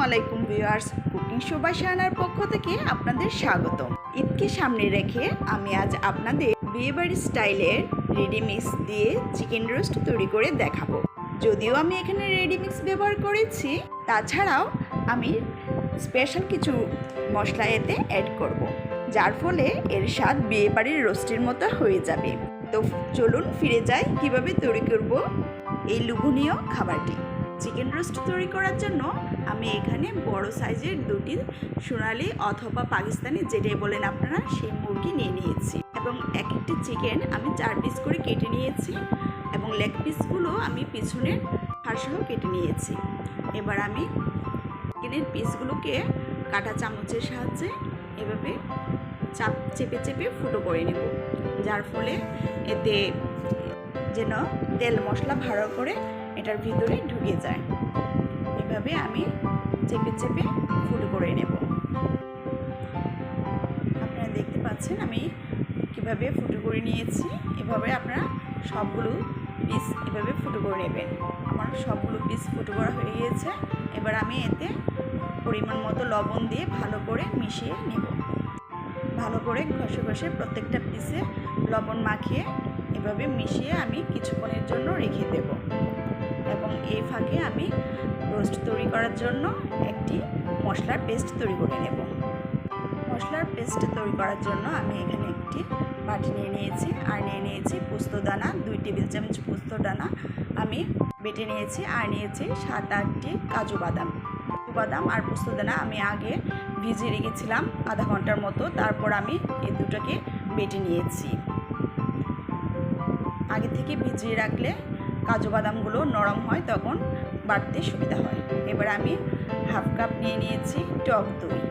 আলাইকুম viewers, cooking শোভা শাহানার পক্ষ থেকে আপনাদের স্বাগত। ঈদকে সামনে রেখে আমি আজ আপনাদের বিয়েবাড়ি স্টাইলের রেডি মিক্স দিয়ে চিকেন রোস্ট তৈরি করে দেখাবো। যদিও আমি এখানে রেডি মিক্স ব্যবহার করেছি, তাছাড়াও আমি স্পেশাল কিছু মশলা এতে অ্যাড করব, যার ফলে এর স্বাদ বিয়েবাড়ির রোস্টের মতো হয়ে যাবে। তো চলুন ফিরে যাই কিভাবে তৈরি করব এই লোভনীয় খাবারটি। চিকেন রোস্ট তৈরি করার জন্য আমি এখানে বড় সাইজের দুটি সোনালি অথবা পাকিস্তানি, যেটাই বলেন আপনারা, সেই মুরগি নিয়ে নিয়েছি এবং এক একটি চিকেন আমি 4 পিস করে কেটে নিয়েছি এবং লেগ পিসগুলো আমি পিছনের হাড়সহ কেটে নিয়েছি। এবার আমি চিকেনের পিসগুলোকে কাঁটা চামচের সাহায্যে এভাবে চেপে চেপে ফুটো করে নেব, যার ফলে এতে যেন তেল মশলা ভালো করে এটার ভিতরে ঢুকে যায়। এভাবে আমি চেপে চেপে ফুটো করে নেব। আপনারা দেখতে পাচ্ছেন আমি কিভাবে ফুটো করে নিয়েছি। এভাবে আপনারা সবগুলো পিস এভাবে ফুটো করে নেবেন। আমার সবগুলো পিস ফুটো করা হয়ে গিয়েছে। এবার আমি এতে পরিমাণ মতো লবণ দিয়ে ভালো করে মিশিয়ে নেব। ভালো করে ঘষে ঘষে প্রত্যেকটা পিসে লবণ মাখিয়ে এভাবে মিশিয়ে আমি কিছুক্ষণের জন্য রেখে দেব। এবং এই ফাঁকে আমি রোস্ট তৈরি করার জন্য একটি মশলার পেস্ট তৈরি করে নেব। মশলার পেস্ট তৈরি করার জন্য আমি এখানে একটি বাটি নিয়ে নিয়েছি আর নিয়ে নিয়েছি পোস্তদানা, 2 টেবিল চামচ পোস্তদানা আমি বেটে নিয়েছি আর নিয়েছি 7-8টি কাজু বাদাম আর পোস্তদানা আমি আগে ভিজিয়ে রেখেছিলাম আধা ঘন্টার মতো। তারপর আমি এই দুটোকে বেটে নিয়েছি। আগে থেকে ভিজিয়ে রাখলে কাজু বাদামগুলো নরম হয়, তখন বাটতে সুবিধা হয়। এবার আমি হাফ কাপ নিয়ে নিয়েছি টক দই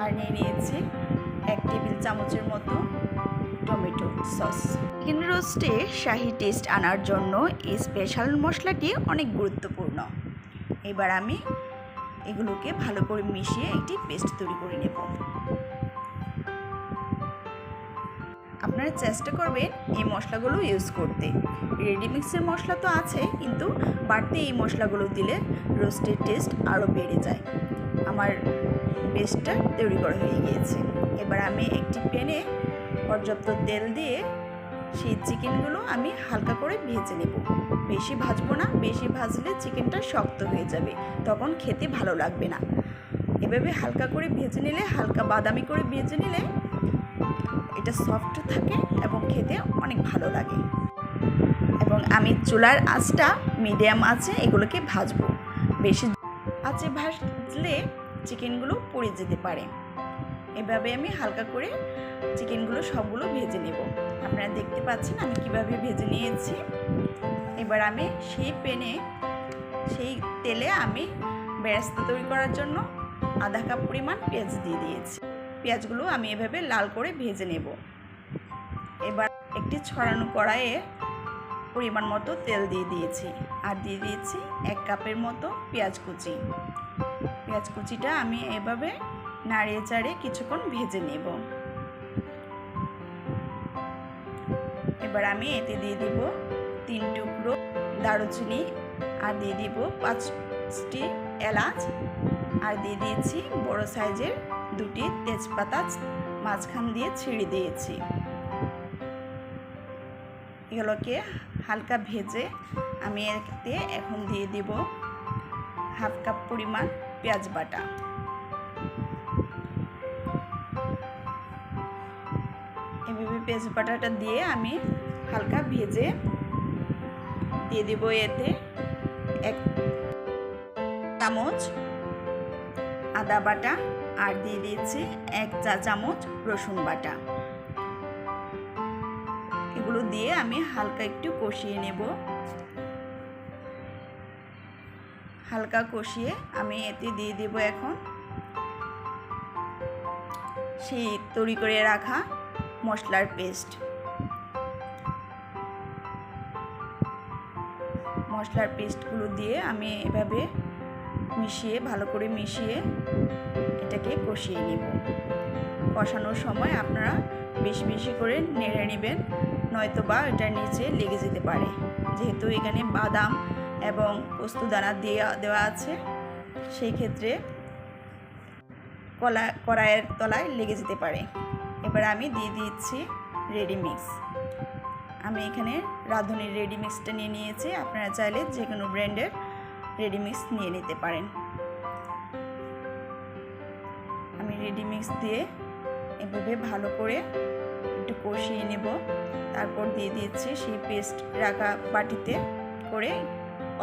আর নিয়ে নিয়েছি 1 টেবিল চামচের মতো টমেটো সস। চিকেন রোস্টে শাহি টেস্ট আনার জন্য এই স্পেশাল মশলাটি অনেক গুরুত্বপূর্ণ। এবার আমি এগুলোকে ভালো করে মিশিয়ে একটি পেস্ট তৈরি করে নেব। আপনারা চেষ্টা করবেন এই মশলাগুলো ইউজ করতে। রেডি মিক্সের মশলা তো আছে, কিন্তু বাড়তি এই মশলাগুলো দিলে রোস্টের টেস্ট আরও বেড়ে যায়। আমার পেস্টটা তৈরি করা হয়ে গিয়েছে। এবার আমি একটি প্যানে পর্যাপ্ত তেল দিয়ে সেই চিকেনগুলো আমি হালকা করে ভেজে নেব। বেশি ভাজবো না, বেশি ভাজলে চিকেনটা শক্ত হয়ে যাবে, তখন খেতে ভালো লাগবে না। এভাবে হালকা করে ভেজে নিলে, হালকা বাদামি করে ভেজে নিলে এটা সফট থাকে এবং খেতে অনেক ভালো লাগে। এবং আমি চুলার আঁচটা মিডিয়াম আঁচে এগুলোকে ভাজবো। বেশি আঁচে ভাজলে চিকেনগুলো পুড়ে যেতে পারে। এভাবে আমি হালকা করে চিকেনগুলো সবগুলো ভেজে নেব। আপনারা দেখতে পাচ্ছেন আমি কিভাবে ভেজে নিয়েছি। এবার আমি সেই প্যানে, সেই তেলে আমি বেরেস্তা তৈরি করার জন্য আধা কাপ পরিমাণ পেঁয়াজ দিয়ে দিয়েছি। পেঁয়াজগুলো আমি এভাবে লাল করে ভেজে নেব। এবার একটি ছড়ানো কড়াইয়ে পরিমাণ মতো তেল দিয়ে দিয়েছি আর দিয়ে দিয়েছি 1 কাপের মতো পেঁয়াজ কুচি। পেঁয়াজ কুচিটা আমি এভাবে নাড়িয়ে চাড়িয়ে কিছুক্ষণ ভেজে নেব। এবার আমি এতে দিয়ে দিব 3 টুকরো দারুচিনি আর দিয়ে দিব 5টি এলাচ আর দিয়ে দিয়েছি বড় সাইজের 2টি তেজপাতা মাঝখান দিয়ে ছিঁড়ে দিয়েছি। এগুলোকে হালকা ভেজে আমি এতে এখন দিয়ে দিব হাফ কাপ পরিমাণ পেঁয়াজ বাটা। এভাবে পেঁয়াজ বাটাটা দিয়ে আমি হালকা ভেজে দিয়ে দিব এতে 1 চামচ আদা বাটা আর দিয়ে দিয়েছি 1 চা চামচ রসুন বাটা। এগুলো দিয়ে আমি হালকা একটু কষিয়ে নেব। হালকা কষিয়ে আমি এতে দিয়ে দেব এখন সেই তৈরি করে রাখা মশলার পেস্ট। মশলার পেস্টগুলো দিয়ে আমি এভাবে মিশিয়ে, ভালো করে মিশিয়ে এটাকে কষিয়ে নেব। কষানোর সময় আপনারা বেশি বেশি করে নেড়ে নেবেন, নয়তো বা এটার নিচে লেগে যেতে পারে। যেহেতু এখানে বাদাম এবং পোস্তদানা দেওয়া আছে, সেই ক্ষেত্রে কড়াইয়ের তলায় লেগে যেতে পারে। এবার আমি দিয়ে দিচ্ছি রেডি মিক্স। আমি এখানে রাঁধুনির রেডি মিক্সটা নিয়ে নিয়েছি, আপনারা চাইলে যে কোনো ব্র্যান্ডের রেডি মিক্স নিয়ে নিতে পারেন। আমি রেডি মিক্স দিয়ে এভাবে ভালো করে একটু কষিয়ে নেব। তারপর দিয়ে দিচ্ছি সেই পেস্ট রাখা বাটিতে করে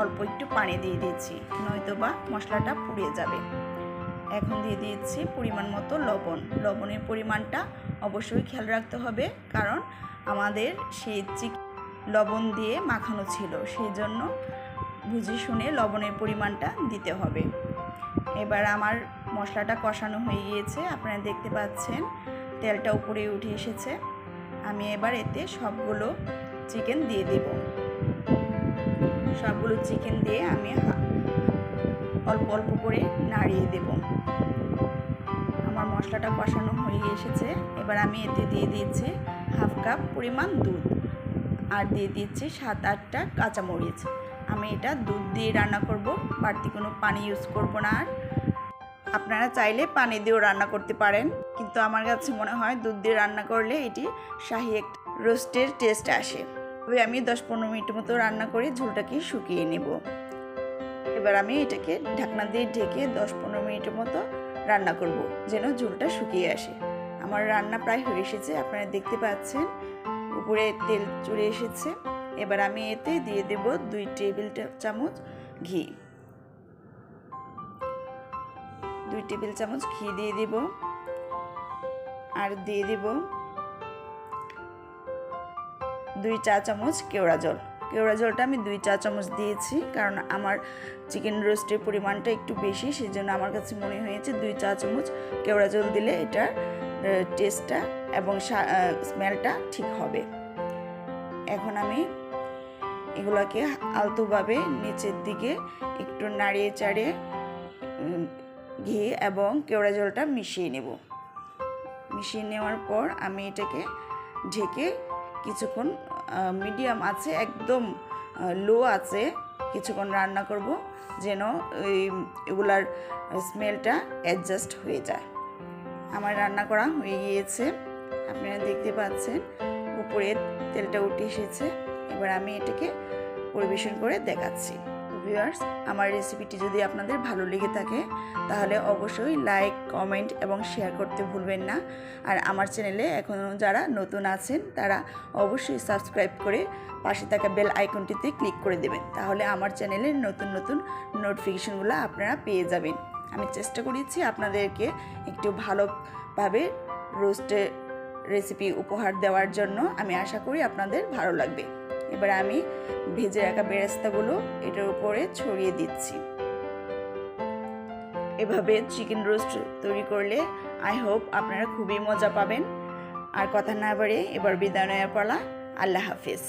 অল্প একটু পানি দিয়ে দিচ্ছি, নয়তো বা মশলাটা পুড়ে যাবে। এখন দিয়ে দিচ্ছি পরিমাণ মতো লবণ। লবণের পরিমাণটা অবশ্যই খেয়াল রাখতে হবে, কারণ আমাদের সেই লবণ দিয়ে মাখানো ছিল, সেই জন্য বুঝে শুনে লবণের পরিমাণটা দিতে হবে। এবার আমার মশলাটা কষানো হয়ে গিয়েছে, আপনারা দেখতে পাচ্ছেন তেলটা উপরে উঠে এসেছে। আমি এবার এতে সবগুলো চিকেন দিয়ে দেব। সবগুলো চিকেন দিয়ে আমি অল্প অল্প করে নাড়িয়ে দেব। আমার মশলাটা কষানো হয়ে এসেছে। এবার আমি এতে দিয়ে দিচ্ছি হাফ কাপ পরিমাণ দুধ, আর দিয়ে দিচ্ছি 7-8টা কাঁচামরিচ। আমি এটা দুধ দিয়ে রান্না করব, বাড়তি কোনো পানি ইউজ করব না। আর আপনারা চাইলে পানি দিয়েও রান্না করতে পারেন, কিন্তু আমার কাছে মনে হয় দুধ দিয়ে রান্না করলে এটি শাহি একটা রোস্টের টেস্ট আসে। তবে আমি 10-15 মিনিট মতো রান্না করে ঝোলটাকে শুকিয়ে নেব। এবার আমি এটাকে ঢাকনা দিয়ে ঢেকে 10-15 মিনিটের মতো রান্না করব, যেন ঝোলটা শুকিয়ে আসে। আমার রান্না প্রায় হয়ে এসেছে, আপনারা দেখতে পাচ্ছেন উপরে তেল চড়ে এসেছে। এবার আমি এতে দিয়ে দেব 2 টেবিল চামচ ঘি। 2 টেবিল চামচ ঘি দিয়ে দেব, আর দিয়ে দেব 2 চা চামচ কেওড়া জল। কেওড়া জলটা আমি 2 চা চামচ দিয়েছি, কারণ আমার চিকেন রোস্টের পরিমাণটা একটু বেশি, সেজন্য আমার কাছে মনে হয়েছে 2 চা চামচ কেওড়া জল দিলে এটার টেস্টটা এবং স্মেলটা ঠিক হবে। এখন আমি এগুলোকে আলতোভাবে নিচের দিকে একটু নাড়িয়ে চাড়িয়ে ঘি এবং কেওড়া জলটা মিশিয়ে নেব। মিশিয়ে নেওয়ার পর আমি এটাকে ঢেকে কিছুক্ষণ মিডিয়াম আছে, একদম লো আছে কিছুক্ষণ রান্না করব, যেন এগুলার স্মেলটা অ্যাডজাস্ট হয়ে যায়। আমার রান্না করা হয়ে গিয়েছে, আপনারা দেখতে পাচ্ছেন উপরে তেলটা উঠে এসেছে। এবার আমি এটাকে পরিবেশন করে দেখাচ্ছি। ভিউয়ার্স, আমার রেসিপিটি যদি আপনাদের ভালো লেগে থাকে তাহলে অবশ্যই লাইক, কমেন্ট এবং শেয়ার করতে ভুলবেন না। আর আমার চ্যানেলে এখনও যারা নতুন আছেন তারা অবশ্যই সাবস্ক্রাইব করে পাশে থাকা বেল আইকনটিতে ক্লিক করে দেবেন, তাহলে আমার চ্যানেলের নতুন নতুন নোটিফিকেশনগুলো আপনারা পেয়ে যাবেন। আমি চেষ্টা করেছি আপনাদেরকে একটু ভালোভাবে রোস্টের রেসিপি উপহার দেওয়ার জন্য। আমি আশা করি আপনাদের ভালো লাগবে। এবার আমি ভেজে রাখা বেরেস্তাগুলো এটার উপরে ছড়িয়ে দিচ্ছি। এভাবে চিকেন রোস্ট তৈরি করলে আই হোপ আপনারা খুবই মজা পাবেন। আর কথা না বাড়িয়ে এবার বিদায় নেওয়ার পালা। আল্লাহ হাফিজ।